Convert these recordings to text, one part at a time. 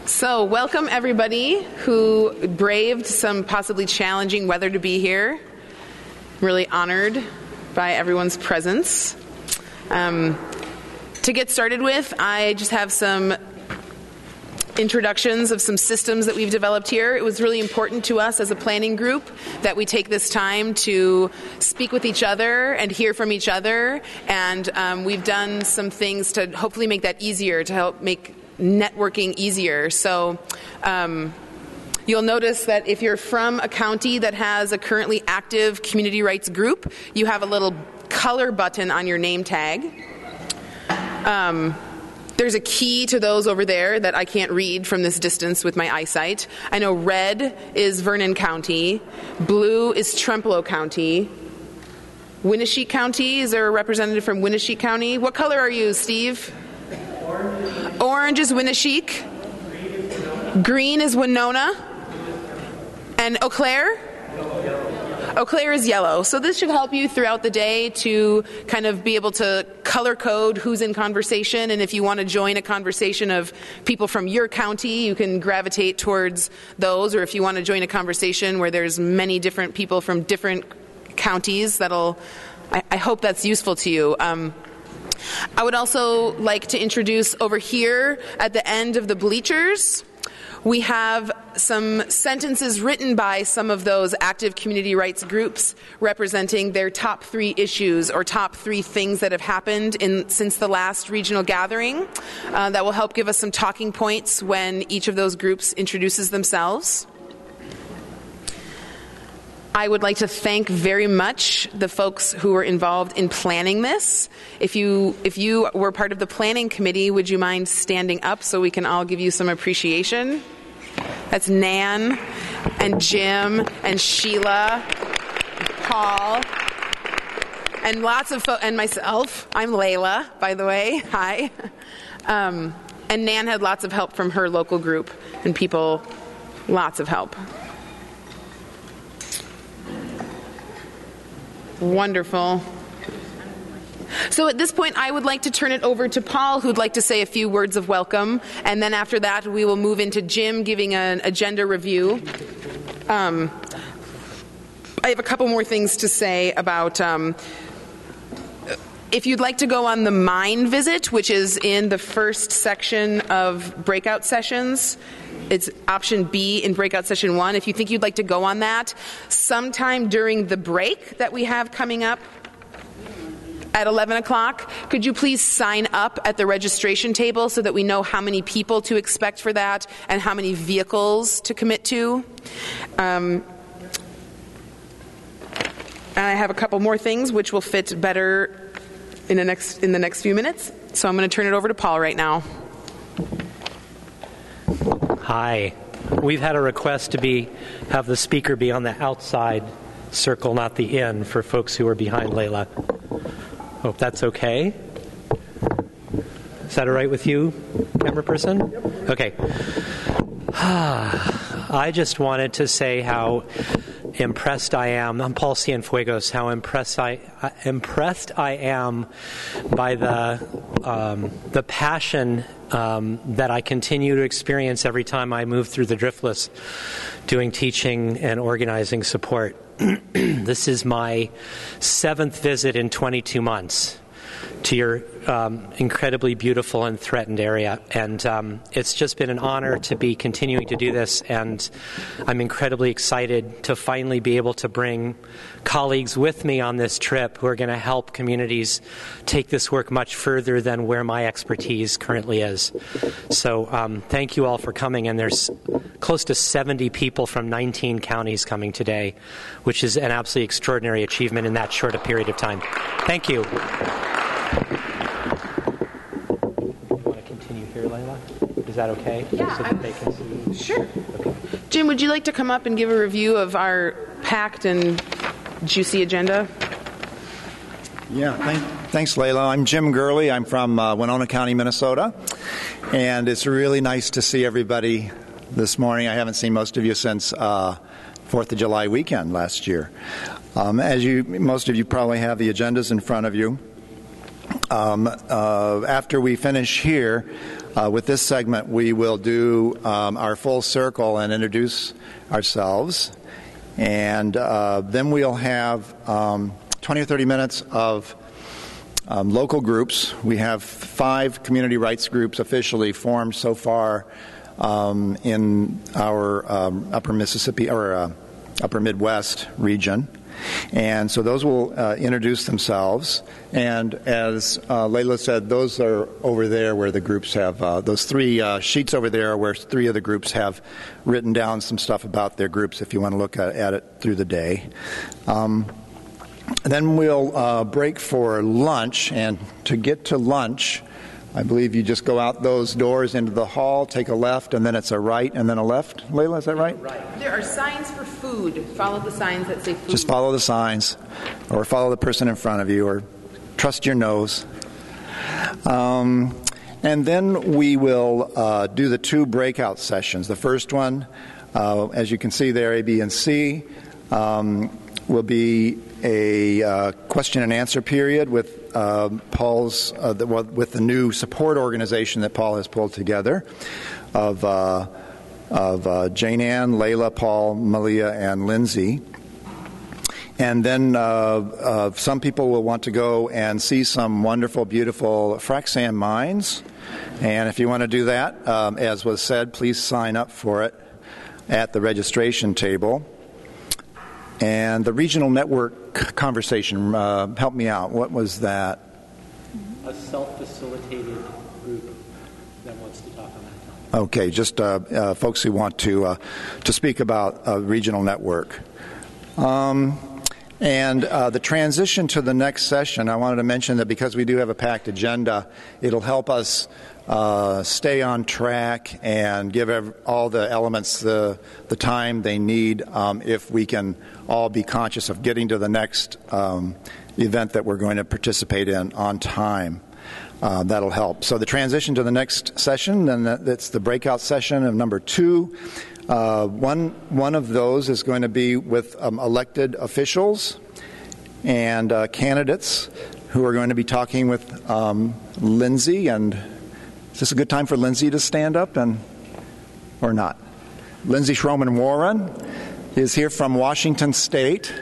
So welcome everybody who braved some possibly challenging weather to be here. I'm really honored by everyone's presence. To get started with, I just have some introductions of some systems that we've developed here. It was really important to us as a planning group that we take this time to speak with each other and hear from each other, and we've done some things to hopefully make that easier, to help make networking easier. So you'll notice that if you're from a county that has a currently active community rights group, you have a little color button on your name tag. There's a key to those over there that I can't read from this distance with my eyesight. I know red is Vernon County, blue is Trempealeau County, Winneshiek County. Is there a representative from Winneshiek County? What color are you, Steve? Orange is Winneshiek. Green is Winona. And Eau Claire? Eau Claire is yellow. So this should help you throughout the day to kind of be able to color code who's in conversation. And if you want to join a conversation of people from your county, you can gravitate towards those. Or if you want to join a conversation where there's many different people from different counties, I hope that's useful to you. I would also like to introduce over here at the end of the bleachers, we have some sentences written by some of those active community rights groups representing their top 3 issues or top 3 things that have happened since the last regional gathering. That will help give us some talking points when each of those groups introduces themselves. I would like to thank very much the folks who were involved in planning this. If you were part of the planning committee, would you mind standing up so we can all give you some appreciation? That's Nan and Jim and Sheila, Paul, and lots of and myself. I'm Layla, by the way. Hi. And Nan had lots of help from her local group and people, lots of help. Wonderful. So at this point, I would like to turn it over to Paul, who'd like to say a few words of welcome. And then after that, we will move into Jim giving an agenda review. I have a couple more things to say about if you'd like to go on the Mine visit, which is in the first section of breakout sessions. It's option B in breakout session 1. If you think you'd like to go on that, sometime during the break that we have coming up at 11 o'clock, could you please sign up at the registration table so that we know how many people to expect for that and how many vehicles to commit to? And I have a couple more things which will fit better in the next few minutes. So I'm going to turn it over to Paul right now. Hi. We've had a request to have the speaker be on the outside circle, not the in, for folks who are behind Layla. Hope that's okay. Is that all right with you, camera person? Yep. Okay. I just wanted to say how impressed I am. I'm Paul Cienfuegos. How impressed I am by the passion that I continue to experience every time I move through the Driftless, doing teaching and organizing support. This is my 7th visit in 22 months to your incredibly beautiful and threatened area. And it's just been an honor to be continuing to do this, and I'm incredibly excited to finally be able to bring colleagues with me on this trip who are going to help communities take this work much further than where my expertise currently is. So thank you all for coming, and there's close to 70 people from 19 counties coming today, which is an absolutely extraordinary achievement in that short a period of time. Thank you. Is that okay? Yeah. So that they can see? Sure. Okay. Jim, would you like to come up and give a review of our packed and juicy agenda? Yeah, thanks, Layla. I'm Jim Gurley. I'm from Winona County, Minnesota. And it's really nice to see everybody this morning. I haven't seen most of you since 4th of July weekend last year. Most of you probably have the agendas in front of you. After we finish here, With this segment, we will do our full circle and introduce ourselves. And then we'll have 20 or 30 minutes of local groups. We have 5 community rights groups officially formed so far in our upper Mississippi or upper Midwest region. And so those will introduce themselves. And as Layla said, those are over there where the groups have, those 3 sheets over there where 3 of the groups have written down some stuff about their groups if you want to look at it through the day. Then we'll break for lunch, and to get to lunch, I believe you just go out those doors into the hall, take a left, and then it's a right and then a left. Layla, is that right? Right. There are signs for food. Follow the signs that say food. Just follow the signs, or follow the person in front of you, or trust your nose. And then we will do the 2 breakout sessions. The first one, as you can see there, A, B, and C, will be a question and answer period with Paul's with the new support organization that Paul has pulled together of Jane Ann, Layla, Paul, Malia, and Lindsay. And then some people will want to go and see some wonderful, beautiful frac sand mines. And if you want to do that, as was said, please sign up for it at the registration table. And the regional network conversation, help me out. What was that? A self-facilitated group that wants to talk on that topic. Okay, just folks who want to speak about a regional network. And the transition to the next session, I wanted to mention that because we do have a packed agenda, it'll help us stay on track and give all the elements the time they need if we can all be conscious of getting to the next event that we're going to participate in on time. That'll help. So the transition to the next session, then that's the breakout session of number 2. One of those is going to be with elected officials and candidates who are going to be talking with Lindsay. And is this a good time for Lindsay to stand up or not? Lindsay Schroman Warren is here from Washington State,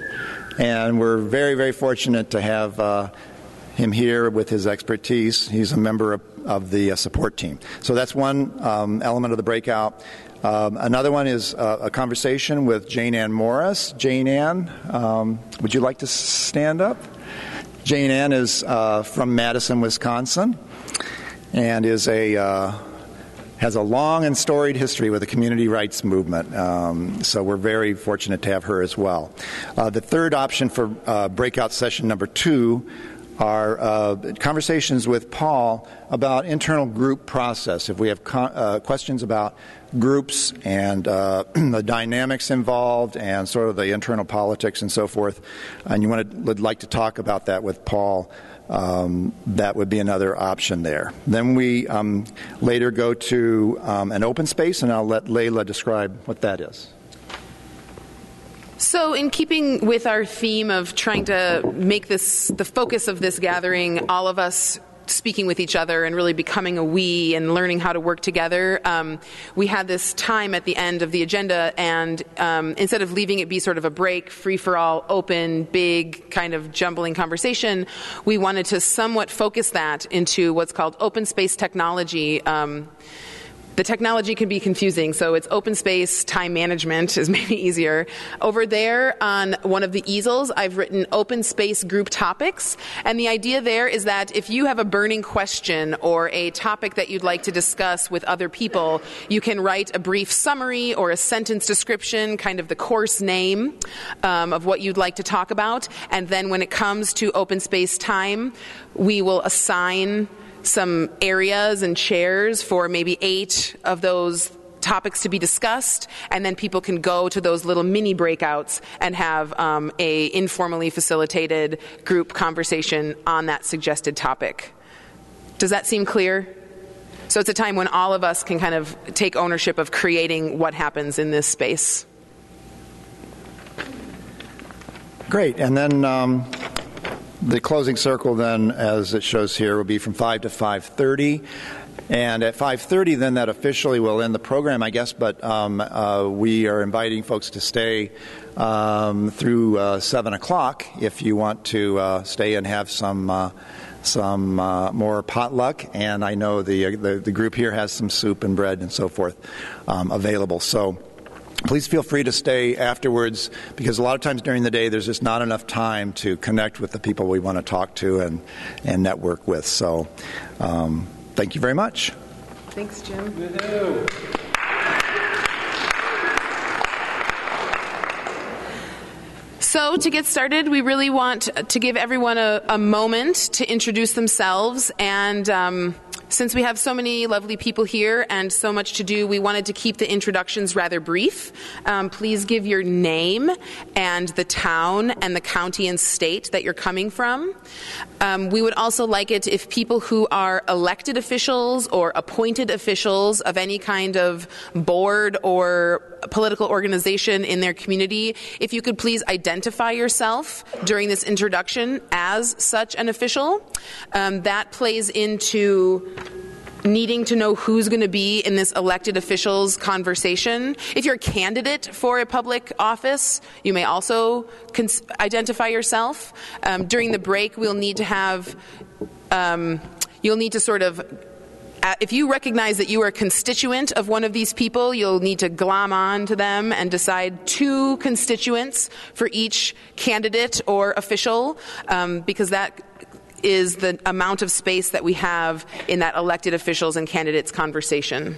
and we're very, very fortunate to have him here with his expertise. He's a member of the support team. So that's one element of the breakout. Another one is a conversation with Jane Ann Morris. Jane Ann, would you like to stand up? Jane Ann is from Madison, Wisconsin, and is has a long and storied history with the community rights movement. So we're very fortunate to have her as well. The third option for breakout session number 2 are conversations with Paul about internal group process. If we have questions about groups and the dynamics involved and sort of the internal politics and so forth, and you would like to talk about that with Paul, that would be another option there. Then we later go to an open space, and I'll let Layla describe what that is. So in keeping with our theme of trying to make this the focus of this gathering, all of us speaking with each other and really becoming a we and learning how to work together, we had this time at the end of the agenda, and instead of leaving it be sort of a break, free-for-all, open, big, kind of jumbling conversation, we wanted to somewhat focus that into what's called open space technology. The technology can be confusing, so it's open space time management is maybe easier. Over there on one of the easels, I've written open space group topics, and the idea there is that if you have a burning question or a topic that you'd like to discuss with other people, you can write a brief summary or a sentence description, kind of the course name of what you'd like to talk about, and then when it comes to open space time, we will assign some areas and chairs for maybe 8 of those topics to be discussed, and then people can go to those little mini breakouts and have a informally facilitated group conversation on that suggested topic. Does that seem clear? So it's a time when all of us can kind of take ownership of creating what happens in this space. Great. And then the closing circle then, as it shows here, will be from 5 to 5:30. And at 5:30, then that officially will end the program, I guess, but we are inviting folks to stay through 7 o'clock if you want to stay and have some more potluck. And I know the group here has some soup and bread and so forth available. So please feel free to stay afterwards, because a lot of times during the day there's just not enough time to connect with the people we want to talk to and network with. So thank you very much. Thanks, Jim. So to get started, we really want to give everyone a moment to introduce themselves. And since we have so many lovely people here and so much to do, we wanted to keep the introductions rather brief. Please give your name and the town and the county and state that you're coming from. We would also like it if people who are elected officials or appointed officials of any kind of board or political organization in their community, if you could please identify yourself during this introduction as such an official. That plays into needing to know who's going to be in this elected officials conversation. If you're a candidate for a public office, you may also identify yourself. During the break, we'll need to have, you'll need to sort of, if you recognize that you are a constituent of one of these people, you'll need to glom on to them and decide 2 constituents for each candidate or official, because that is the amount of space that we have in that elected officials and candidates conversation.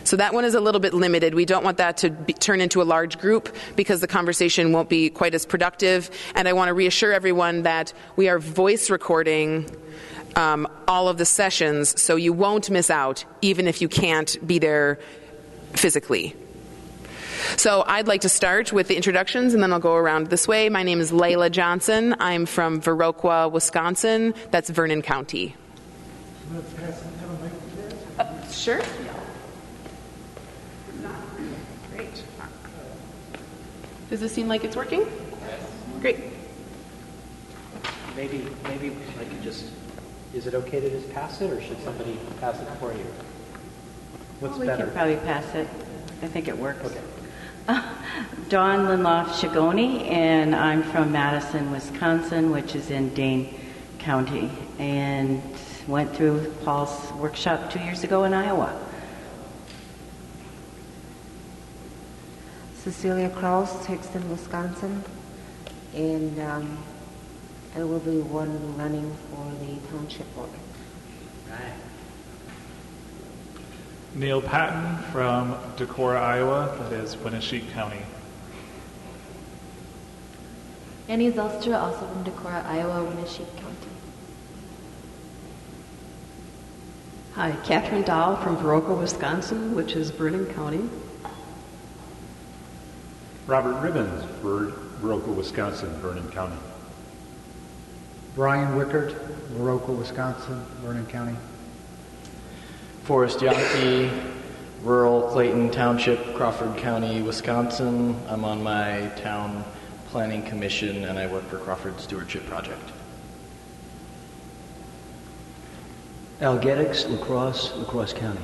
So that one is a little bit limited. We don't want that to turn into a large group, because the conversation won't be quite as productive. And I want to reassure everyone that we are voice recording all of the sessions, so you won't miss out, even if you can't be there physically. So I'd like to start with the introductions, and then I'll go around this way. My name is Layla Johnson. I'm from Viroqua, Wisconsin. That's Vernon County. Sure. Great. Does this seem like it's working? Great. Maybe I could just, is it okay to just pass it, or should somebody pass it for you? What's we better? can probably pass it. I think it works. Okay. Dawn Linloff Shigoni, and I'm from Madison, Wisconsin, which is in Dane County, and went through Paul's workshop 2 years ago in Iowa. Cecilia Kraus, Hixton, Wisconsin, and I will be one running for the township board. Right. Neil Patton from Decorah, Iowa, that is Winneshiek County. Annie Zelstra, also from Decorah, Iowa, Winneshiek County. Hi, Catherine Dow from Viroqua, Wisconsin, which is Vernon County. Robert Ribbons, Viroqua, Wisconsin, Vernon County. Brian Wickert, Viroqua, Wisconsin, Vernon County. Forrest Yonke, rural Clayton Township, Crawford County, Wisconsin. I'm on my town planning commission, and I work for Crawford Stewardship Project. Al Geddix, LaCrosse County.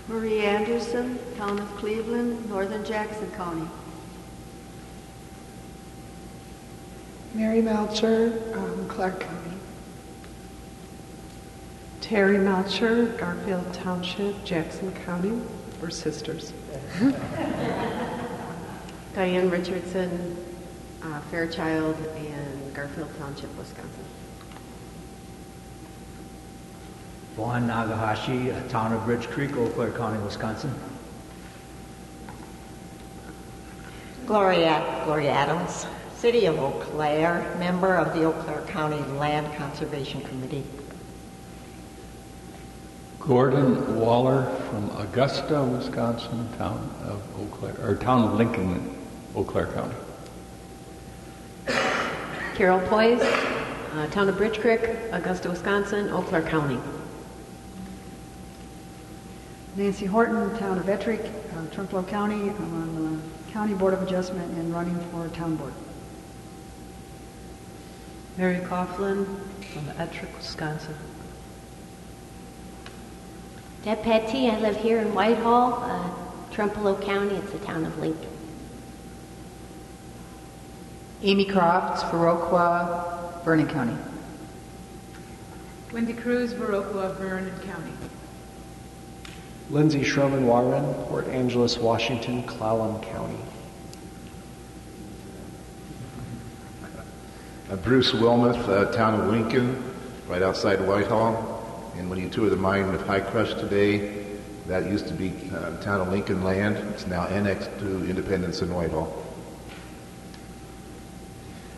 Marie Anderson, Town of Cleveland, Northern Jackson County. Mary Melcher, Clark County. Terry Melcher, Garfield Township, Jackson County. We're sisters. Diane Richardson, Fairchild, and Garfield Township, Wisconsin. Vaughn Nagahashi, Town of Bridge Creek, Eau Claire County, Wisconsin. Gloria Adams, City of Eau Claire, member of the Eau Claire County Land Conservation Committee. Gordon Waller from Augusta, Wisconsin, Town of Lincoln, Eau Claire County. Carol Poise, Town of Bridge Creek, Augusta, Wisconsin, Eau Claire County. Nancy Horton, Town of Ettrick, Trumpeau County. I'm on the County Board of Adjustment and running for town board. Mary Coughlin from Ettrick, Wisconsin. Deb Petty, I live here in Whitehall, Trumpelow County. It's the town of Lincoln. Amy Crofts, Viroqua, Vernon County. Wendy Cruz, Viroqua, Vernon County. Lindsay Sherman-Warren, Port Angeles, Washington, Clallam County. Bruce Wilmoth, town of Lincoln, right outside Whitehall. And when you tour the mine of High Crush today, that used to be town of Lincoln land. It's now annexed to Independence and Whitehall.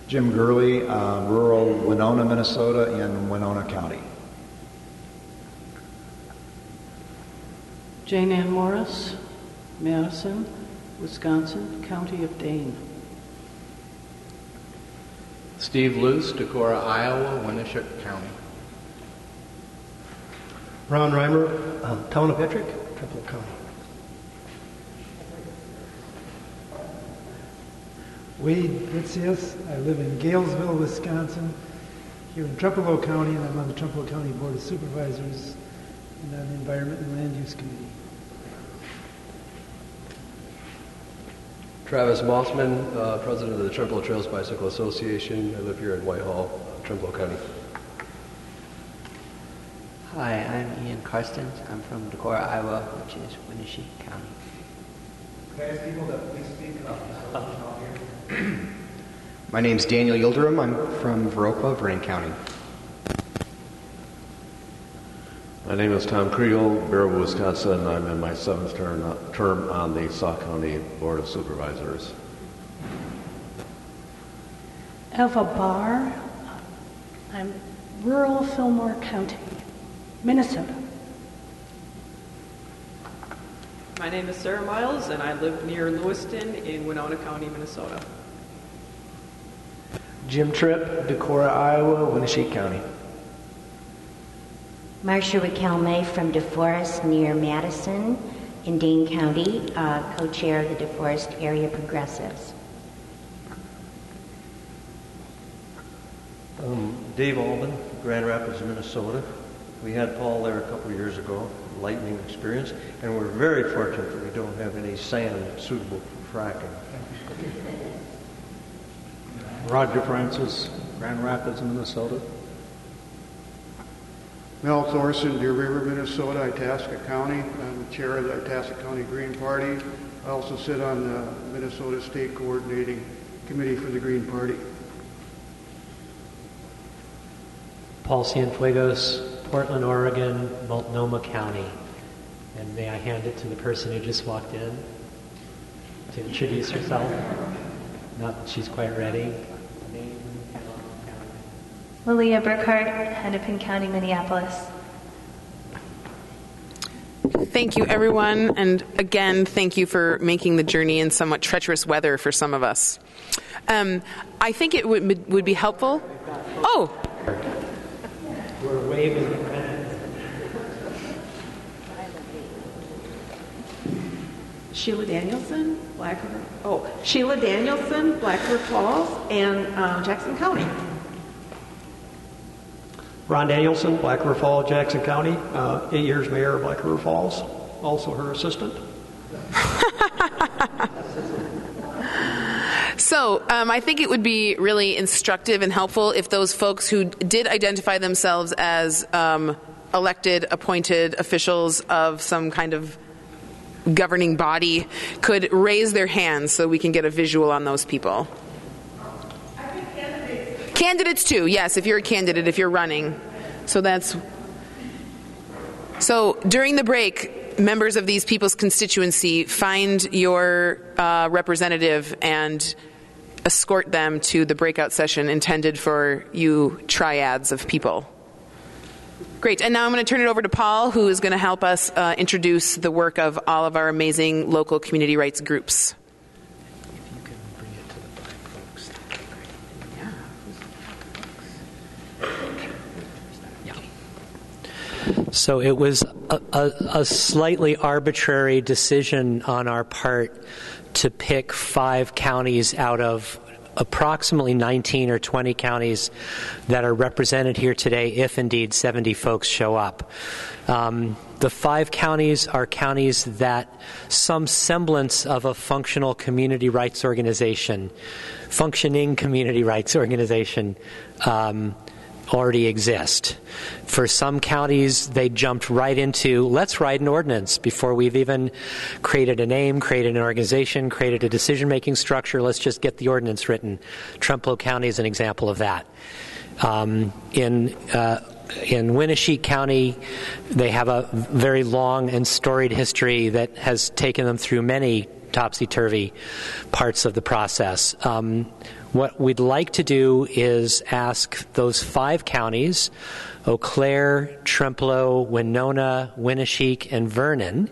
Jim Gurley, rural Winona, Minnesota, in Winona County. Jane Ann Morris, Madison, Wisconsin, County of Dane. Steve Luce, Decorah, Iowa, Winneshiek County. Ron Reimer, town of Ettrick, Trumpelow County. Wade Ritzius, I live in Galesville, Wisconsin, here in Trumpelow County, and I'm on the Trumpelow County Board of Supervisors and on the Environment and Land Use Committee. Travis Mossman, president of the Trumpelow Trails Bicycle Association. I live here in Whitehall, Trumpelow County. Hi, I'm Ian Karstens. I'm from Decorah, Iowa, which is Winneshiek County. Can I ask people to please speak up? My name's Daniel Yildirim. I'm from Viroqua, Vernon County. My name is Tom Kriegel, Baraboo, Wisconsin. I'm in my 7th term on the Sauk County Board of Supervisors. Eva Barr. I'm rural Fillmore County, Minnesota. My name is Sarah Miles, and I live near Lewiston in Winona County, Minnesota. Jim Tripp, Decorah, Iowa, Winneshiek County. Marcia Raquel-May from DeForest near Madison in Dane County, co-chair of the DeForest Area Progressives. Dave Alban, Grand Rapids, Minnesota. We had Paul there a couple of years ago, lightning experience, and we're very fortunate that we don't have any sand suitable for fracking. Roger Francis, Grand Rapids, Minnesota. Mel Thorson, Deer River, Minnesota, Itasca County. I'm the chair of the Itasca County Green Party. I also sit on the Minnesota State Coordinating Committee for the Green Party. Paul Cienfuegos, Portland, Oregon, Multnomah County. And may I hand it to the person who just walked in to introduce herself? Not that she's quite ready. Lilia Burkhart, Hennepin County, Minneapolis. Thank you, everyone. And again, thank you for making the journey in somewhat treacherous weather for some of us. I think it would be helpful. Oh! We're waving the pen. Sheila Danielson, Black River Falls, and Jackson County. Ron Danielson, Black River Falls, Jackson County, 8 years mayor of Black River Falls, also her assistant. So I think it would be really instructive and helpful if those folks who did identify themselves as elected, appointed officials of some kind of governing body could raise their hands so we can get a visual on those people. Candidates too, yes, if you're a candidate, if you're running. So during the break, members of these people's constituency, find your representative and escort them to the breakout session intended for you triads of people. Great, and now I'm going to turn it over to Paul, who is going to help us introduce the work of all of our amazing local community rights groups. So it was a slightly arbitrary decision on our part to pick 5 counties out of approximately 19 or 20 counties that are represented here today, if indeed 70 folks show up. The 5 counties are counties that some semblance of a functioning community rights organization, already exist. For some counties, they jumped right into, let's write an ordinance before we've even created a name, created an organization, created a decision-making structure. Let's just get the ordinance written. Trempealeau County is an example of that. In Winneshiek County, they have a very long and storied history that has taken them through many topsy-turvy parts of the process. What we'd like to do is ask those 5 counties, Eau Claire, Trempealeau, Winona, Winneshiek, and Vernon.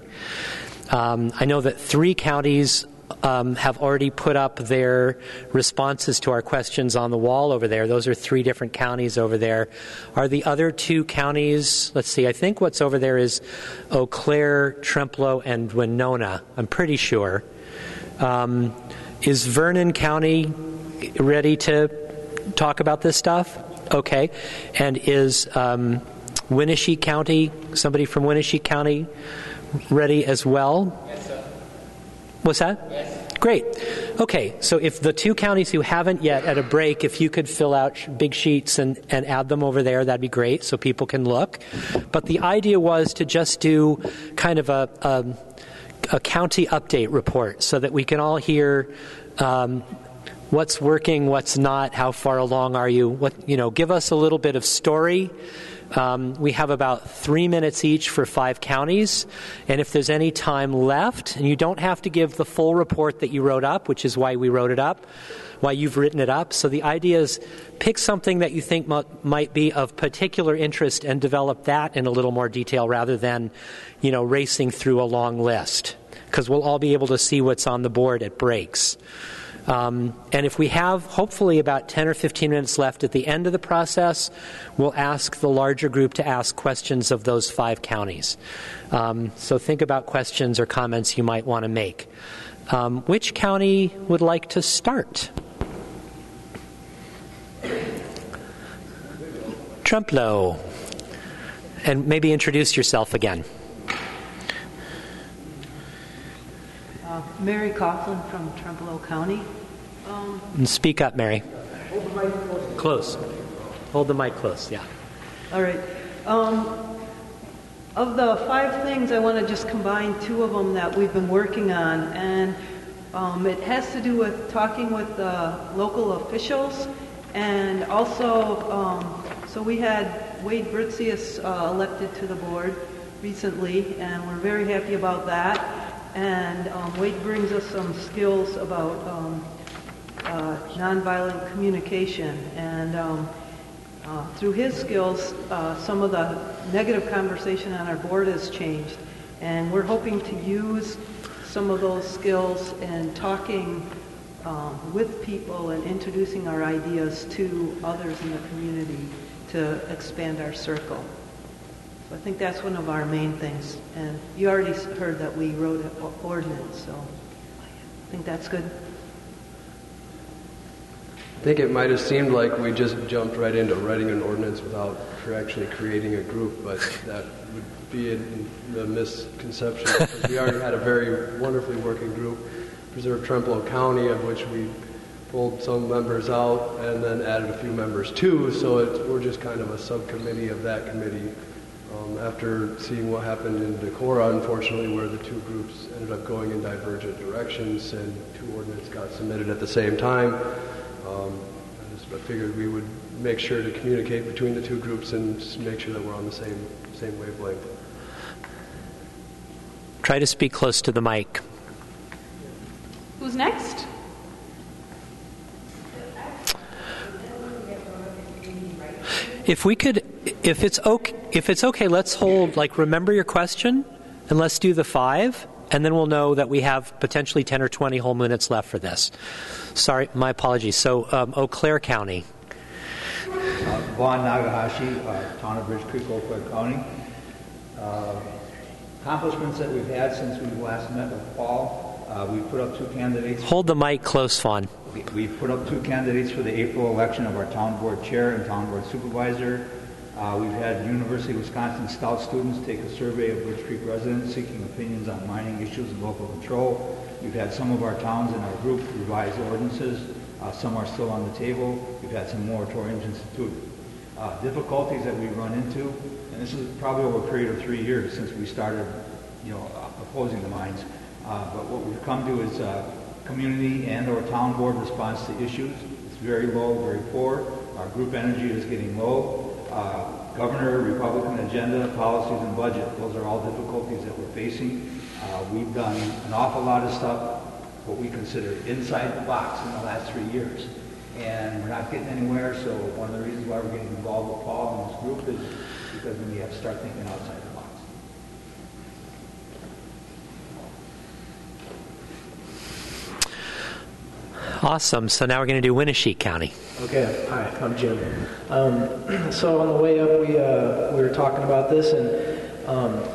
I know that 3 counties have already put up their responses to our questions on the wall over there. Those are 3 different counties over there. Are the other 2 counties, let's see, I think what's over there is Eau Claire, Trempealeau, and Winona. I'm pretty sure. Is Vernon County ready to talk about this stuff? Okay. And is Winneshiek County, somebody from Winneshiek County, ready as well? Yes, sir. What's that? Yes. Great. Okay, so if the 2 counties who haven't yet, at a break, if you could fill out big sheets and add them over there, that'd be great so people can look. But the idea was to just do kind of a county update report so that we can all hear what's working, what's not, how far along are you, give us a little bit of story. We have about 3 minutes each for 5 counties, and if there's any time left, and you don't have to give the full report that you wrote up, which is why we wrote it up, why you've written it up. So the idea is pick something that you think might be of particular interest and develop that in a little more detail rather than, racing through a long list, because we'll all be able to see what's on the board at breaks. And if we have hopefully about 10 or 15 minutes left at the end of the process, we'll ask the larger group to ask questions of those 5 counties. So think about questions or comments you might want to make. Which county would like to start? Trempealeau. And maybe introduce yourself again. Mary Coughlin from Trempealeau County. And speak up, Mary. Hold the mic close. Hold the mic close, yeah. All right. Of the 5 things, I want to just combine 2 of them that we've been working on. And it has to do with talking with local officials. And also, so we had Wade Britzius elected to the board recently, and we're very happy about that. And Wade brings us some skills about nonviolent communication. And through his skills, some of the negative conversation on our board has changed. And we're hoping to use some of those skills in talking with people and introducing our ideas to others in the community to expand our circle. I think that's one of our main things. And you already heard that we wrote an ordinance, so I think that's good. I think it might have seemed like we just jumped right into writing an ordinance without actually creating a group, but that would be the misconception. Because we already had a very wonderfully working group, Preserve Trempealeau County, of which we pulled some members out and then added a few members too, so we're just kind of a subcommittee of that committee. After seeing what happened in Decorah, unfortunately, where the 2 groups ended up going in divergent directions and 2 ordinances got submitted at the same time, I figured we would make sure to communicate between the 2 groups and just make sure that we're on the same wavelength. Try to speak close to the mic. Who's next? If it's okay, let's hold, remember your question, and let's do the 5, and then we'll know that we have potentially 10 or 20 whole minutes left for this. Sorry, my apologies. So, Eau Claire County. Vaughn Nagahashi, Town of Bridge Creek, Eau Claire County. Accomplishments that we've had since we last met with Paul. We put up 2 candidates. Hold the mic close, Vaughn. We've put up 2 candidates for the April election of our town board chair and town board supervisor. We've had University of Wisconsin Scout students take a survey of Birch Creek residents seeking opinions on mining issues and local control. We've had some of our towns in our group revise ordinances. Some are still on the table. We've had some moratoriums instituted. Difficulties that we run into, and this is probably over a period of 3 years since we started, opposing the mines. But what we've come to is community and or town board response to issues. It's very low, very poor. Our group energy is getting low. Governor, Republican agenda, policies, and budget, those are all difficulties that we're facing. We've done an awful lot of stuff, what we consider inside the box in the last 3 years. And we're not getting anywhere, so one of the reasons why we're getting involved with Paul and this group is because we have to start thinking outside the box. Awesome. So now we're going to do Winneshiek County. Okay. Hi, I'm Jim. So on the way up, we were talking about this, and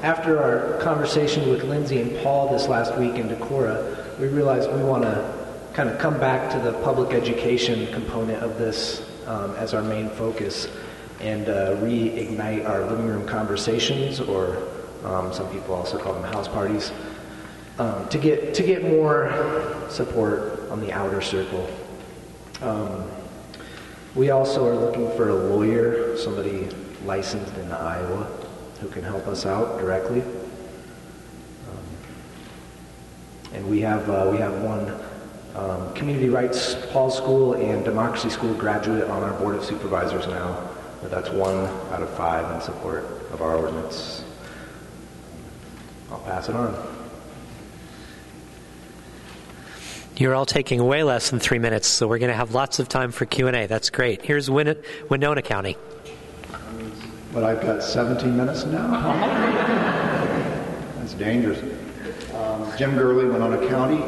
after our conversation with Lindsay and Paul this last week in Decorah, we realized we want to kind of come back to the public education component of this as our main focus, and reignite our living room conversations, or some people also call them house parties, to get more support on the outer circle. We also are looking for a lawyer, somebody licensed in Iowa, who can help us out directly. And we have one community rights Paul School and democracy school graduate on our board of supervisors now. But that's 1 out of 5 in support of our ordinance. I'll pass it on. You're all taking way less than 3 minutes, so we're going to have lots of time for Q&A. That's great. Here's Winona County. But I've got 17 minutes now. That's dangerous. Jim Gurley, Winona County.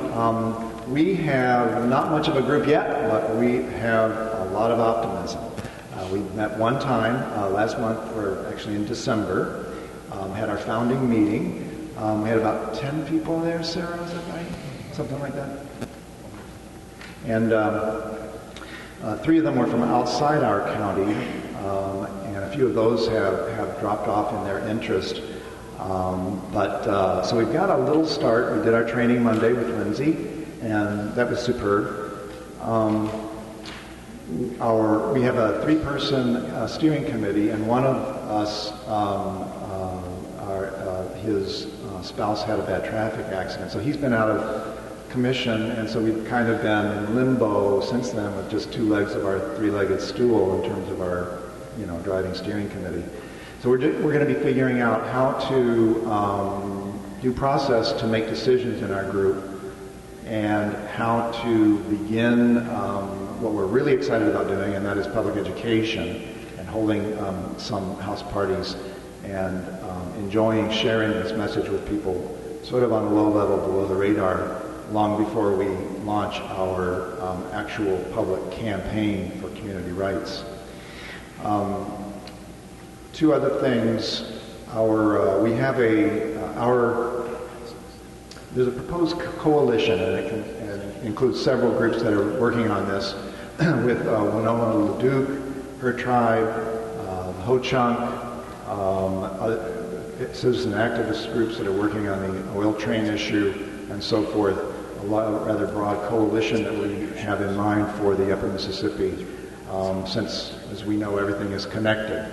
We have not much of a group yet, but we have a lot of optimism. We met one time last month, or actually in December, had our founding meeting. We had about 10 people there, Sarah, is that right? Something like that. And 3 of them were from outside our county, and a few of those have dropped off in their interest. So we've got a little start. We did our training Monday with Lindsay, and that was superb. We have a 3-person steering committee, and one of us, his spouse had a bad traffic accident, so he's been out of commission, and so we've kind of been in limbo since then with just 2 legs of our 3-legged stool in terms of our, driving steering committee. So we're going to be figuring out how to do process to make decisions in our group, and how to begin what we're really excited about doing, and that is public education, and holding some house parties, and enjoying sharing this message with people sort of on a low level below the radar, long before we launch our actual public campaign for community rights. 2 other things. There's a proposed coalition, and it includes several groups that are working on this, with Winona Leduc, her tribe, the Ho-Chunk, citizen activist groups that are working on the oil train issue, and so forth. A rather broad coalition that we have in mind for the upper Mississippi, since, as we know, everything is connected.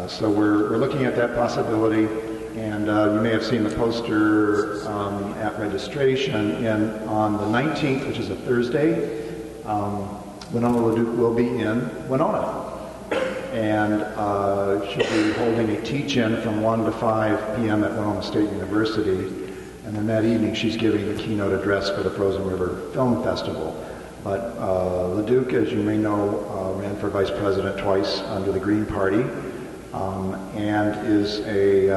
So we're looking at that possibility, and you may have seen the poster at registration. On the 19th, which is a Thursday, Winona Leduc will be in Winona, and she'll be holding a teach-in from 1 to 5 p.m. at Winona State University. And then that evening, she's giving the keynote address for the Frozen River Film Festival. But Leduc, as you may know, ran for vice president twice under the Green Party, and is a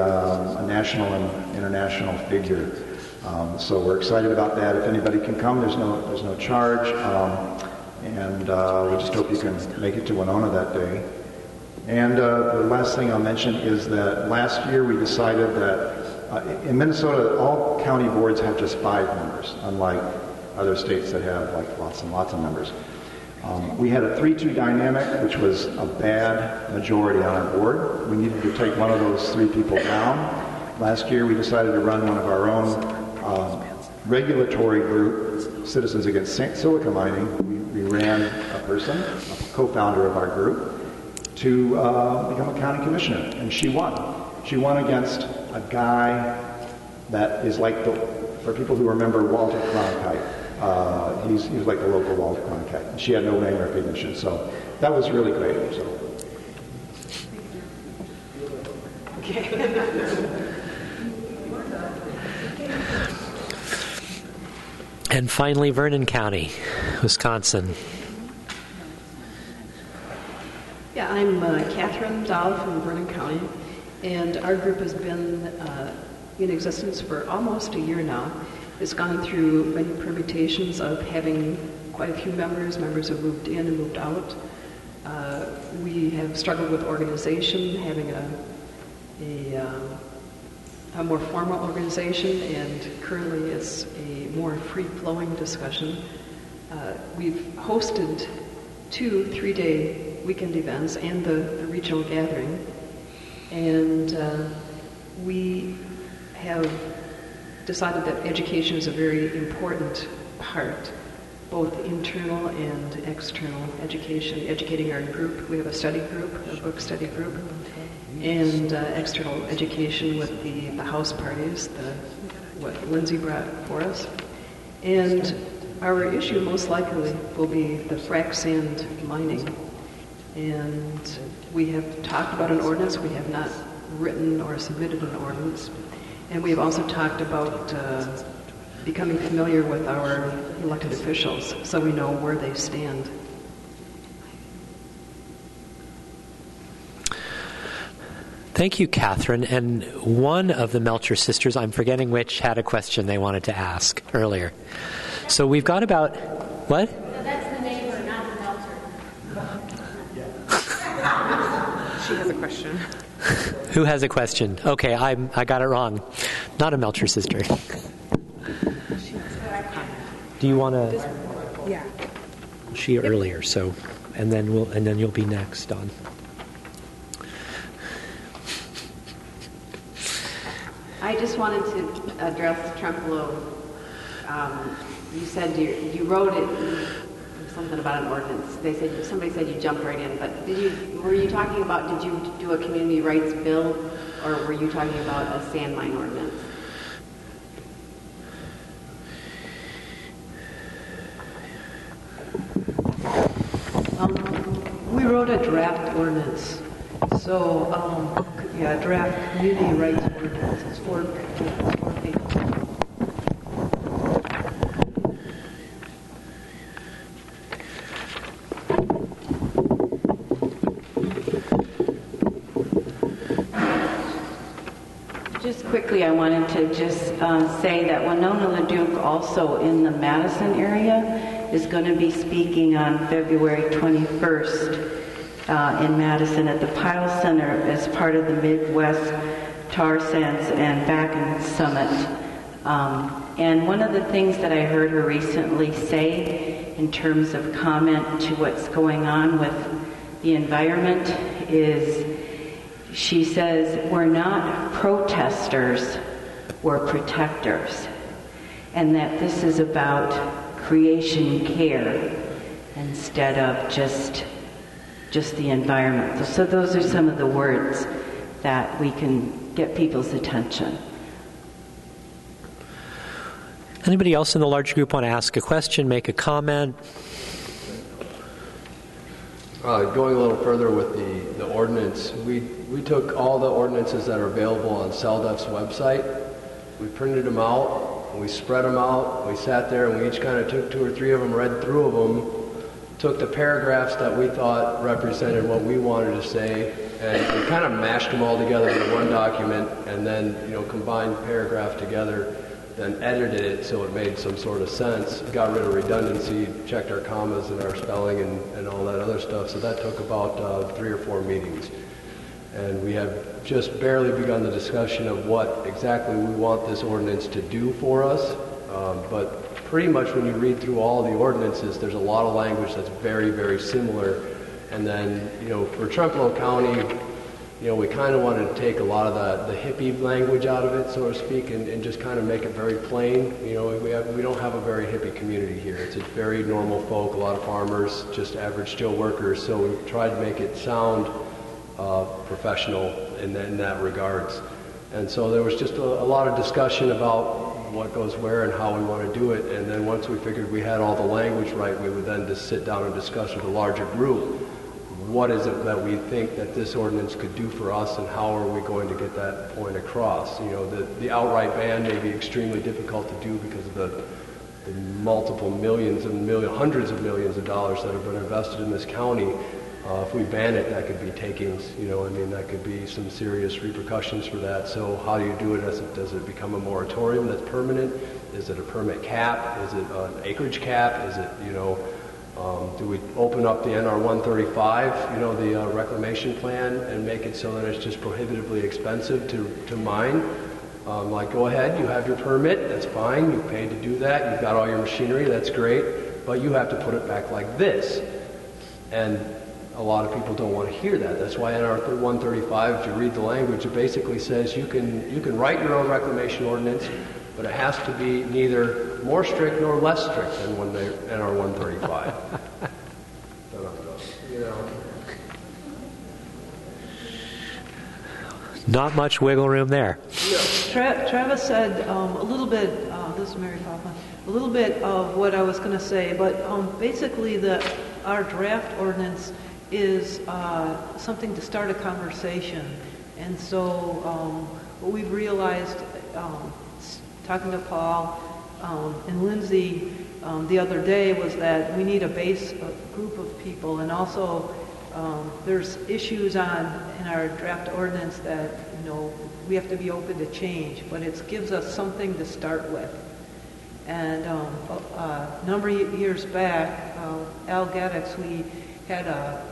national and international figure. So we're excited about that. If anybody can come, there's no charge, and we just hope you can make it to Winona that day. And the last thing I'll mention is that last year we decided that in Minnesota, all county boards have just 5 members, unlike other states that have like lots and lots of members. We had a 3-2 dynamic, which was a bad majority on our board. We needed to take one of those 3 people down. Last year we decided to run one of our own regulatory group, Citizens Against Silica Mining. We ran a person, a co-founder of our group, to become a county commissioner, and she won. She won against a guy that is like for people who remember Walter Cronkite. He was like the local Walter Cronkite. She had no name recognition, so that was really great. So. And finally, Vernon County, Wisconsin. Yeah, I'm Catherine Dahl from Vernon County, and our group has been in existence for almost a year now. It's gone through many permutations of having quite a few members have moved in and moved out. We have struggled with organization, having a more formal organization, and currently it's a more free-flowing discussion. We've hosted 2 3-day weekend events and the regional gathering, and we have decided that education is a very important part, both internal and external education, educating our group. We have a study group, a book study group, and external education with the house parties, what Lindsay brought for us. And our issue most likely will be the frac sand mining. And we have talked about an ordinance. We have not written or submitted an ordinance. And we have also talked about becoming familiar with our elected officials so we know where they stand. Thank you, Catherine. And one of the Melcher sisters, I'm forgetting which, had a question they wanted to ask earlier. So we've got about, what? No, that's the neighbor, not the Melcher. She has a question. Who has a question? Okay, I got it wrong. Not a Melcher sister. Do you want to? Yeah. She earlier, so, and then you'll be next, Dawn. I just wanted to address Trempealeau. You said you wrote it, something about an ordinance. Somebody said you jumped right in, but were you talking about, did you do a community rights bill, or were you talking about a sand mine ordinance? We wrote a draft ordinance. So, draft community rights ordinance. It's 4 pages. Just quickly, I wanted to say that Winona LaDuke, also in the Madison area, is going to be speaking on February 21st in Madison at the Pyle Center as part of the Midwest Tar Sands and Bakken Summit. And one of the things that I heard her recently say in terms of comment to what's going on with the environment is, she says, we're not protesters, we're protectors. And that this is about creation care instead of just the environment. So those are some of the words that we can get people's attention. Anybody else in the large group want to ask a question, make a comment? Going a little further with the ordinance, we took all the ordinances that are available on CELDEF's website, we printed them out, we spread them out, we sat there and we each kind of took 2 or 3 of them, read through them, took the paragraphs that we thought represented what we wanted to say, and we kind of mashed them all together in one document, and then combined paragraph together, then edited it so it made some sort of sense, got rid of redundancy, checked our commas and our spelling and all that other stuff. So that took about 3 or 4 meetings. And we have just barely begun the discussion of what exactly we want this ordinance to do for us. But pretty much when you read through all the ordinances, there's a lot of language that's very, very similar. And then, for Trempealeau County, we kind of wanted to take a lot of the hippie language out of it, so to speak, and just kind of make it very plain. We don't have a very hippie community here. It's a very normal folk, a lot of farmers, just average Joe workers. So we tried to make it sound professional in that regards. And so there was just a lot of discussion about what goes where and how we want to do it. And then once we figured we had all the language right, we would then just sit down and discuss with a larger group. What is it that we think that this ordinance could do for us, and how are we going to get that point across? The outright ban may be extremely difficult to do because of the multiple millions and hundreds of millions of dollars that have been invested in this county. If we ban it, that could be takings. That could be some serious repercussions for that. So how do you do it? Does it become a moratorium that's permanent? Is it a permit cap? Is it an acreage cap? Is it, do we open up the NR 135, the reclamation plan, and make it so that it's just prohibitively expensive to mine? Go ahead, you have your permit, that's fine, you paid to do that, you've got all your machinery, that's great, but you have to put it back like this. And a lot of people don't want to hear that. That's why NR 135, if you read the language, it basically says you can write your own reclamation ordinance, but it has to be neither more strict nor less strict than NR 135. Not much wiggle room there. Travis said a little bit, this is Mary Kaufman, a little bit of what I was going to say, but basically our draft ordinance is something to start a conversation. And so what we've realized, talking to Paul and Lindsay the other day, was that we need a group of people, and also there's issues in our draft ordinance that we have to be open to change, but it gives us something to start with. And a number of years back, Al Gaddix, we had a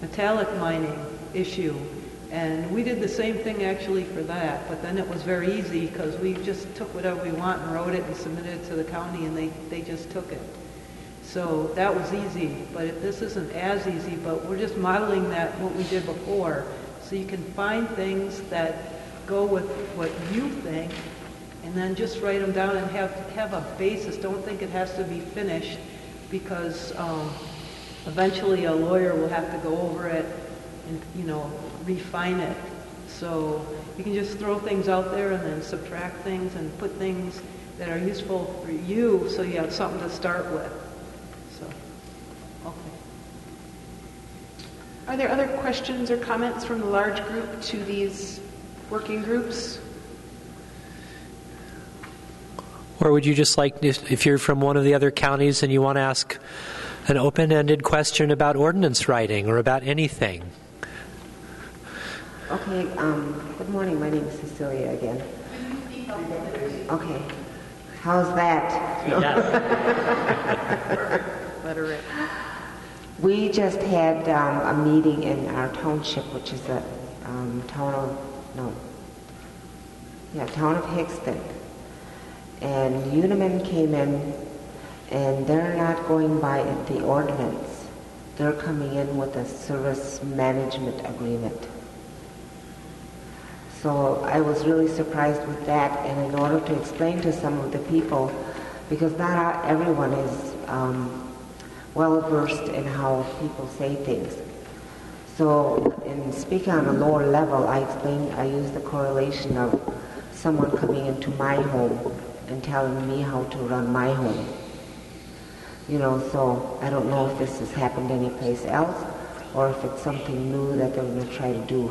metallic mining issue, and we did the same thing actually for that, but then it was very easy because we just took whatever we want and wrote it and submitted it to the county, and they just took it. So that was easy, but this isn't as easy, but we're just modeling what we did before, so you can find things that go with what you think, and then just write them down and have a basis. Don't think it has to be finished, because eventually a lawyer will have to go over it and refine it. So you can just throw things out there and then subtract things and put things that are useful for you, so you have something to start with. So, okay. Are there other questions or comments from the large group to these working groups? Or would you just like, if you're from one of the other counties and you want to ask an open-ended question about ordinance writing or about anything? Okay, good morning. My name is Cecilia again. Okay. How's that? Let her rip. We just had a meeting in our township, which is the town of Hickston. And Uniman came in, and they're not going by the ordinance. They're coming in with a service management agreement. So I was really surprised with that, and in order to explain to some of the people, because not everyone is well versed in how people say things. So in speaking on a lower level, I used the correlation of someone coming into my home and telling me how to run my home. So I don't know if this has happened anyplace else, or if it's something new that they're going to try to do.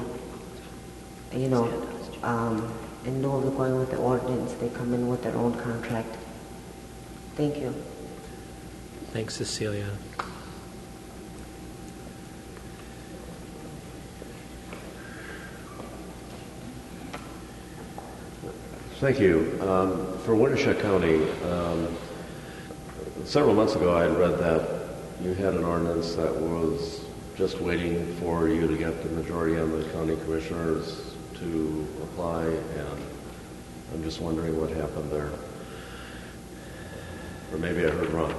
In lieu of going with the ordinance, they come in with their own contract. Thank you. Thanks, Cecilia. Thank you. For Winnebago County, several months ago I had read that you had an ordinance that was just waiting for you to get the majority of the county commissioners to apply, and I'm just wondering what happened there. Or maybe I heard wrong.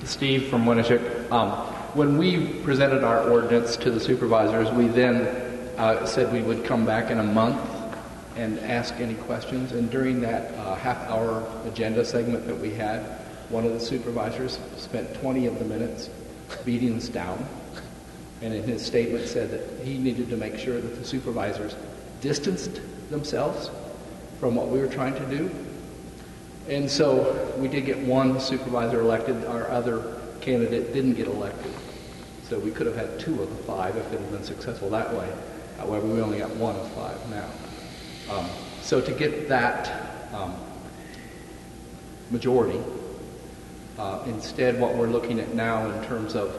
Steve from Winnebago. When we presented our ordinance to the supervisors, we then said we would come back in a month and ask any questions. And during that half-hour agenda segment that we had, one of the supervisors spent 20 of the minutes beating us down. And in his statement said that he needed to make sure that the supervisors distanced themselves from what we were trying to do. And so we did get one supervisor elected. Our other candidate didn't get elected. So we could have had 2 of the 5 if it had been successful that way. However, we only got 1 of 5 now. So to get that majority, instead what we're looking at now in terms of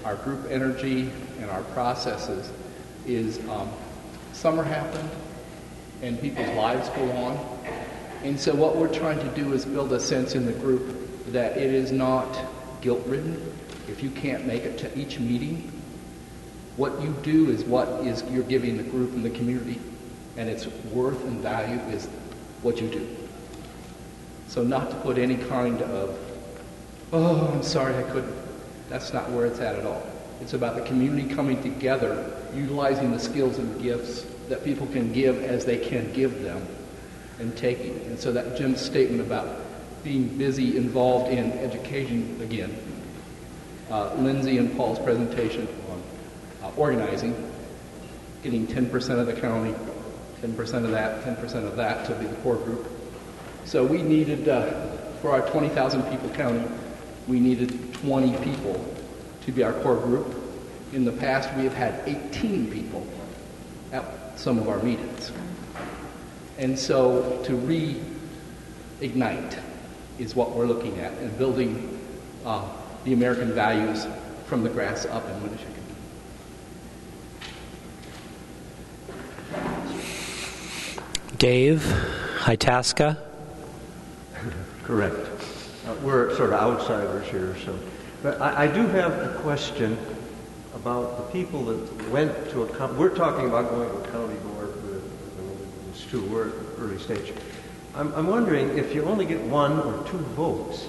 our group energy and our processes is summer happened and people's lives go on. And so what we're trying to do is build a sense in the group that it is not guilt-ridden. If you can't make it to each meeting, what you do is what is you're giving the group and the community, and its worth and value is what you do. So not to put any kind of, oh, I'm sorry I couldn't. That's not where it's at all. It's about the community coming together, utilizing the skills and gifts that people can give as they can give them, and taking it. And so that Jim's statement about being busy, involved in education again, Lindsay and Paul's presentation on organizing, getting 10% of the county, 10% of that, 10% of that to be the core group. So we needed, for our 20,000 people county, we needed 20 people to be our core group. In the past, we have had 18 people at some of our meetings. And so to reignite is what we're looking at, and building the American values from the grass up in Winnebago. Dave, Itasca. Correct. We're sort of outsiders here, so. But I do have a question about the people that went to a we're talking about going to a county board. It's true, we're at the early stage. I'm wondering if you only get 1 or 2 votes,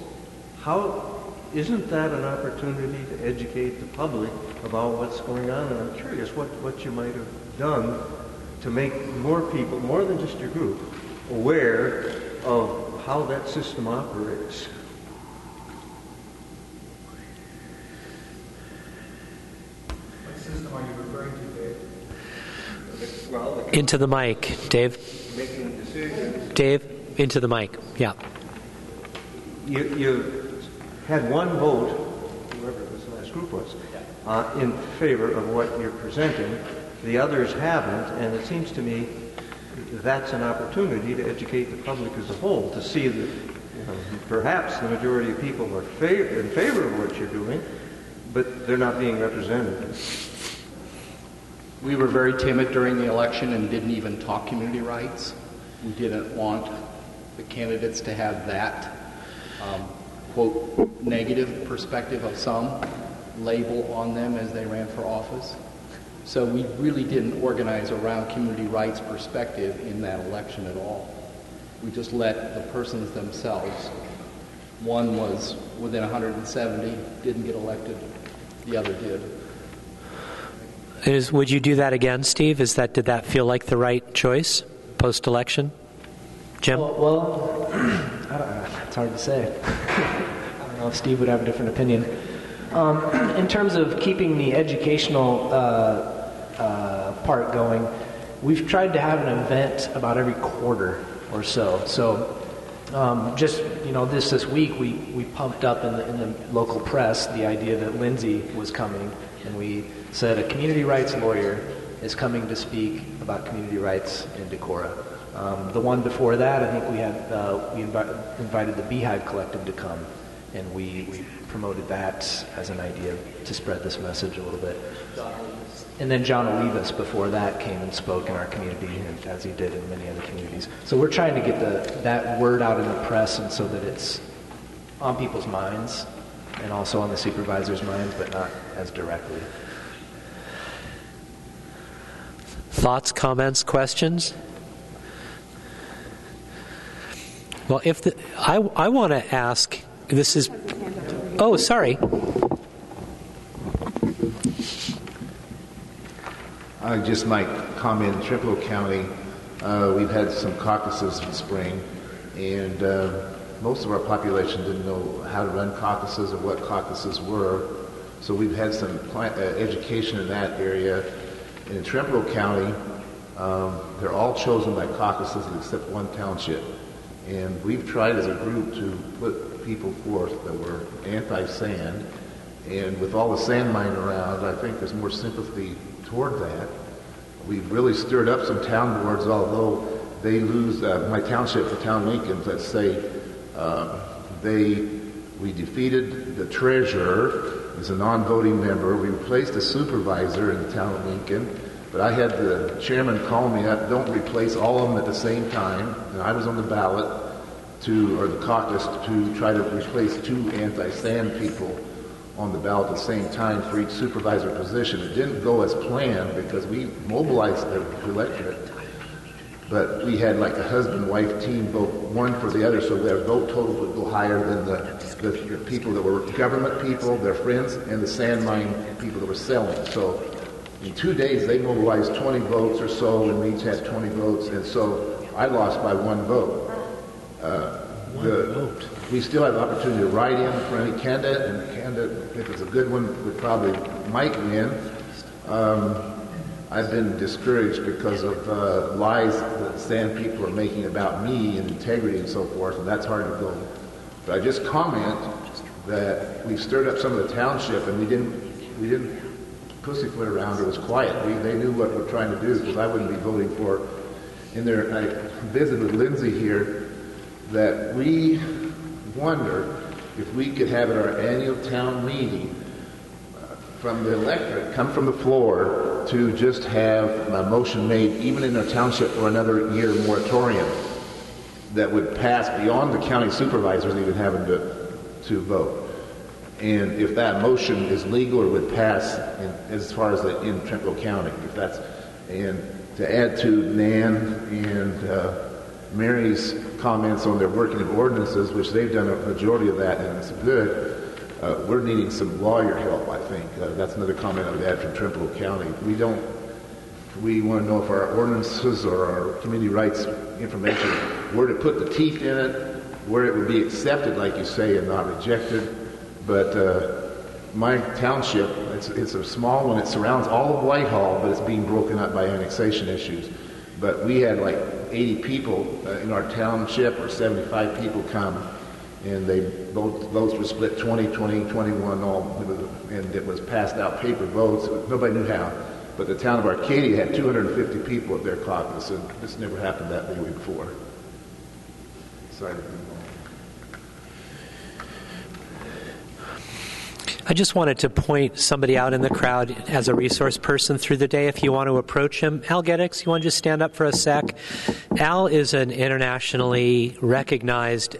isn't that an opportunity to educate the public about what's going on? And I'm curious what you might have done to make more people, more than just your group, aware of how that system operates. What system are you referring to, Dave? Well, Into the mic, Dave. Making decisions. Dave, into the mic. Yeah. You had 1 vote, whoever this last group was, in favor of what you're presenting. The others haven't, and it seems to me that's an opportunity to educate the public as a whole, to see that perhaps the majority of people are in favor of what you're doing, but they're not being represented. We were very timid during the election and didn't even talk community rights. We didn't want the candidates to have that, quote, negative perspective of some label on them as they ran for office. So we really didn't organize around community rights perspective in that election at all. We just let the persons themselves. One was within 170, didn't get elected. The other did. Would you do that again, Steve? Did that feel like the right choice post-election? Jim? Well, I don't know. It's hard to say. I don't know if Steve would have a different opinion. In terms of keeping the educational part going, we've tried to have an event about every quarter or so. So just, this week we pumped up in the local press the idea that Lindsay was coming, and we said a community rights lawyer is coming to speak about community rights in Decorah. The one before that, I think we invited the Beehive Collective to come, and we promoted that as an idea to spread this message a little bit. And then John Olivas before that came and spoke in our community, as he did in many other communities. So we're trying to get that word out in the press, and so that it's on people's minds and also on the supervisors' minds, but not as directly. Thoughts, comments, questions? Well, I want to ask, this is, oh, sorry. I just might comment, in Trempealeau County, we've had some caucuses in spring, and most of our population didn't know how to run caucuses or what caucuses were, so we've had some education in that area. And in Trempealeau County, they're all chosen by caucuses except one township. And we've tried as a group to put people forth that were anti-sand, and with all the sand mine around, I think there's more sympathy toward that. We've really stirred up some town boards, although they lose, my township, the town Lincoln, let's say, we defeated the treasurer as a non-voting member. We replaced a supervisor in the town of Lincoln, but I had the chairman call me up, don't replace all of them at the same time, and I was on the ballot or the caucus to try to replace 2 anti-sand people on the ballot at the same time for each supervisor position. It didn't go as planned because we mobilized the electorate, but we had like a husband-wife team vote one for the other, so their vote total would go higher than the people that were government people, their friends, and the sand mine people that were selling. So in 2 days, they mobilized 20 votes or so, and we each had 20 votes, and so I lost by 1 vote. We still have the opportunity to write in for any candidate, and the candidate, if it's a good one, might win. I've been discouraged because of lies that sand people are making about me and integrity and so forth, and that's hard to go. But I just comment that we've stirred up some of the township, and we didn't pussyfoot around. It was quiet. They knew what we're trying to do, because I wouldn't be voting for. In there, I visited with Lindsay here, that we wonder if we could have at our annual town meeting from the electorate come from the floor to just have a motion made, even in our township, for another year moratorium that would pass beyond the county supervisors even having to vote. And if that motion is legal or would pass as far as in Trempealeau County, and to add to Nan and Mary's comments on their working of ordinances, which they've done a majority of that, and it's good. We're needing some lawyer help, I think. That's another comment I would add from Trempealeau County. We want to know if our ordinances or our community rights information, where to put the teeth in it, where it would be accepted, like you say, and not rejected. But my township, it's a small one. It surrounds all of Whitehall, but it's being broken up by annexation issues. But we had like 80 people in our township, or 75 people come, and votes were split 20, 21, and it was passed out paper votes. Nobody knew how. But the town of Arcadia had 250 people at their caucus, and this never happened that way before. Sorry. I just wanted to point somebody out in the crowd as a resource person through the day if you want to approach him. Al Geddix, you want to just stand up for a sec? Al is an internationally recognized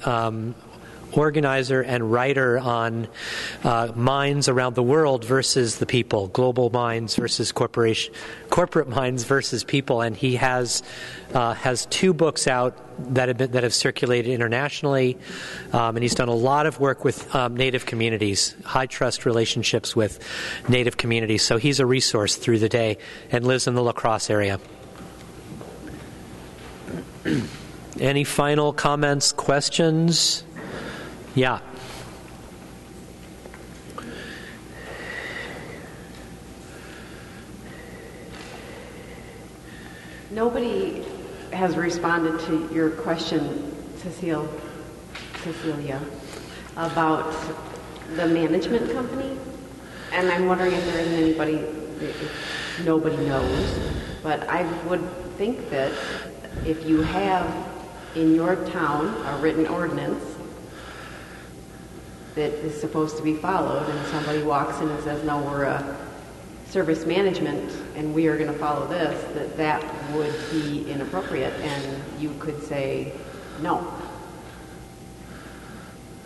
organizer and writer on minds around the world versus the people, global minds versus corporate minds versus people, and he has 2 books out that have circulated internationally, and he's done a lot of work with Native communities, high trust relationships with Native communities. So he's a resource through the day and lives in the La Crosse area. Any final comments, questions? Yeah. Nobody has responded to your question, Cecilia, about the management company. And I'm wondering if there isn't anybody, if nobody knows. But I would think that if you have in your town a written ordinance that is supposed to be followed, and somebody walks in and says, no, we're a service management and we are going to follow this, that would be inappropriate, and you could say no.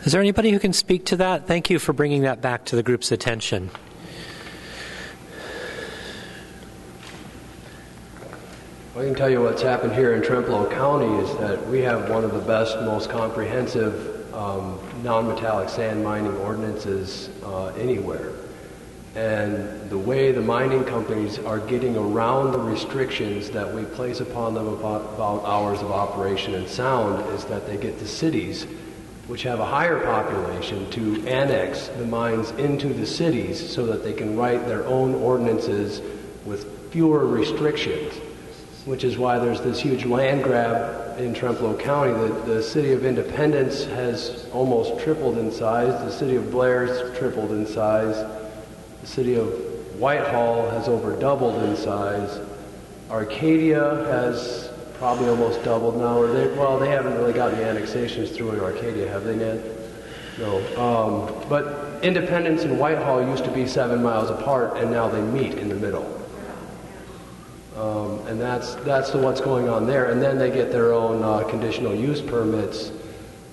Is there anybody who can speak to that? Thank you for bringing that back to the group's attention. I can tell you what's happened here in Trempealeau County is that we have one of the best, most comprehensive non-metallic sand mining ordinances anywhere. And the way the mining companies are getting around the restrictions that we place upon them about hours of operation and sound is that they get the cities, which have a higher population, to annex the mines into the cities so that they can write their own ordinances with fewer restrictions, which is why there's this huge land grab in Trempealeau County. The city of Independence has almost tripled in size. The city of Blair's tripled in size. The city of Whitehall has over doubled in size. Arcadia has probably almost doubled now. They haven't really gotten the annexations through in Arcadia, have they, Ned? No. But Independence and Whitehall used to be 7 miles apart, and now they meet in the middle. And that's what's going on there. And then they get their own conditional use permits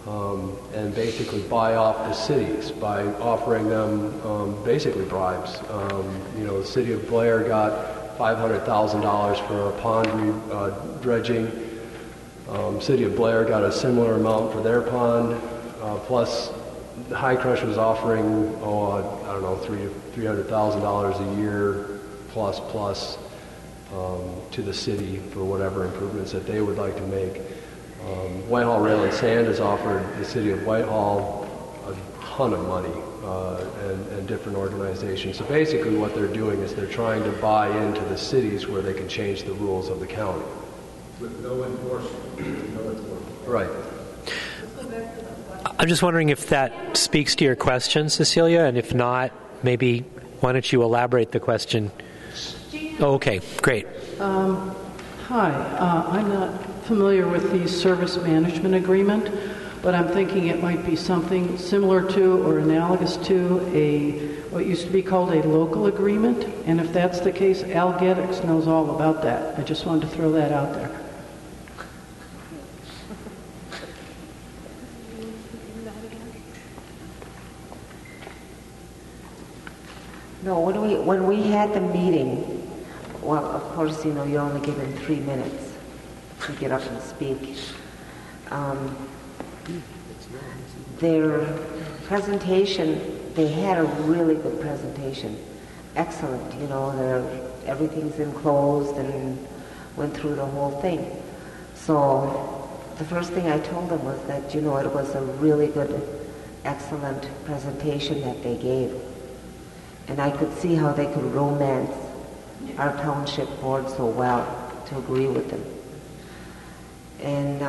and basically buy off the cities by offering them basically bribes. The city of Blair got $500,000 for a pond dredging. City of Blair got a similar amount for their pond. Plus, the High Crush was offering, $300,000 a year plus. To the city for whatever improvements that they would like to make. Whitehall Rail and Sand has offered the city of Whitehall a ton of money and different organizations. So basically what they're doing is they're trying to buy into the cities where they can change the rules of the county. With no enforcement. Right. I'm just wondering if that speaks to your question, Cecilia, and if not, maybe why don't you elaborate the question? Oh, okay, great. Hi, I'm not familiar with the service management agreement, but I'm thinking it might be something similar to or analogous to what used to be called a local agreement. And if that's the case, Al Geddix knows all about that. I just wanted to throw that out there. No, when we had the meeting, well, of course, you're only given 3 minutes to get up and speak. Their presentation, they had a really good presentation. Excellent, everything's enclosed and went through the whole thing. So the first thing I told them was that, it was a really good, excellent presentation that they gave. And I could see how they could romance our township board so well to agree with them. And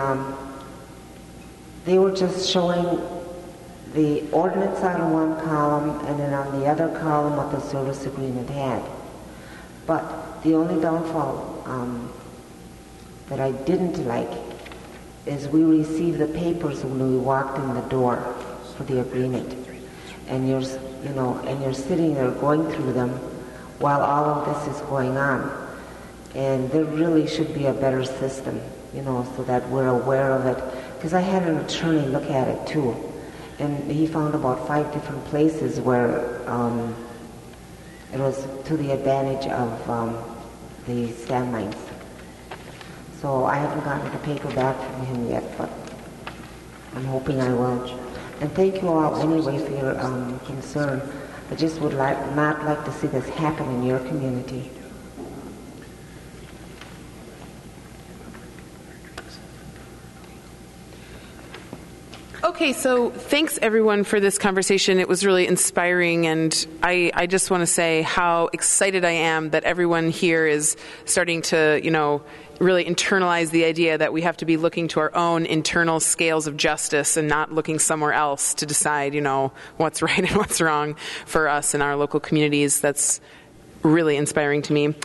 they were just showing the ordinance on one column and then on the other column what the service agreement had. But the only downfall that I didn't like is we received the papers when we walked in the door for the agreement. And you're sitting there going through them while all of this is going on. And there really should be a better system, so that we're aware of it. Because I had an attorney look at it too. And he found about 5 different places where it was to the advantage of the sand mines. So I haven't gotten the paper back from him yet, but I'm hoping I will. And thank you all anyway for your concern. I just would not like to see this happen in your community. Okay, so thanks everyone for this conversation. It was really inspiring, and I just want to say how excited I am that everyone here is starting to, really internalize the idea that we have to be looking to our own internal scales of justice and not looking somewhere else to decide, what's right and what's wrong for us in our local communities. That's really inspiring to me.